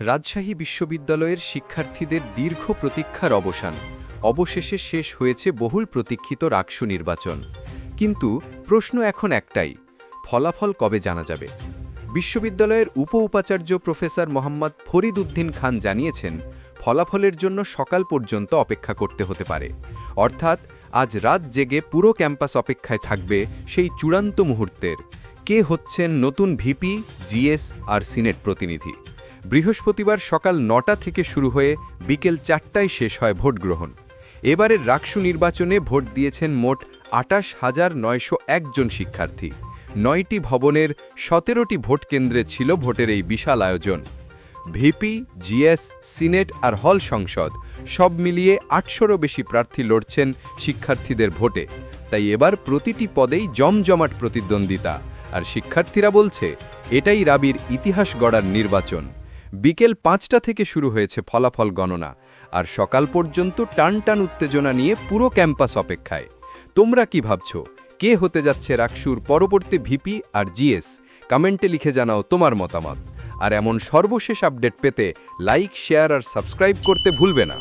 রাজশাহী বিশ্ববিদ্যালয়ের শিক্ষার্থীদের দীর্ঘ প্রতীক্ষার অবসান। অবশেষে শেষ হয়েছে বহুল প্রতীক্ষিত রাকসু নির্বাচন। কিন্তু প্রশ্ন এখন একটাই, ফলাফল কবে জানা যাবে? বিশ্ববিদ্যালয়ের উপাচার্য প্রফেসর মোহাম্মদ ফরিদ উদ্দিন খান জানিয়েছেন, ফলাফলের জন্য সকাল পর্যন্ত অপেক্ষা করতে হতে পারে। অর্থাৎ আজ রাত জেগে পুরো ক্যাম্পাস অপেক্ষায় থাকবে সেই চূড়ান্ত মুহূর্তের। কে হচ্ছেন নতুন ভিপি, জিএস আর সিনেট প্রতিনিধি? বৃহস্পতিবার সকাল ৯টা থেকে শুরু হয়ে বিকেল ৪টায় শেষ হয় ভোট গ্রহণ। এবারের রাকসু নির্বাচনে ভোট দিয়েছেন মোট ২৮,৯০১ জন শিক্ষার্থী। ৯টি ভবনের ১৭টি ভোট কেন্দ্রে ছিল ভোটের এই বিশাল আয়োজন। ভিপি, জিএস, সিনেট আর হল সংসদ সব মিলিয়ে ৮০০রও বেশি প্রার্থী লড়ছেন শিক্ষার্থীদের ভোটে। তাই এবার প্রতিটি পদেই জমজমাট প্রতিদ্বন্দ্বিতা। আর শিক্ষার্থীরা বলছে, এটাই রাবির ইতিহাস গড়ার নির্বাচন। বিকেল ৫টা থেকে শুরু হয়েছে ফলাফল গণনা, আর সকাল পর্যন্ত টানটান উত্তেজনা নিয়ে পুরো ক্যাম্পাস অপেক্ষায়। তোমরা কি ভাবছ, কে হতে যাচ্ছে রাকসুর পরবর্তী ভিপি আর জিএস? কমেন্টে লিখে জানাও তোমার মতামত। আর এমন সর্বশেষ আপডেট পেতে লাইক, শেয়ার আর সাবস্ক্রাইব করতে ভুলবে না।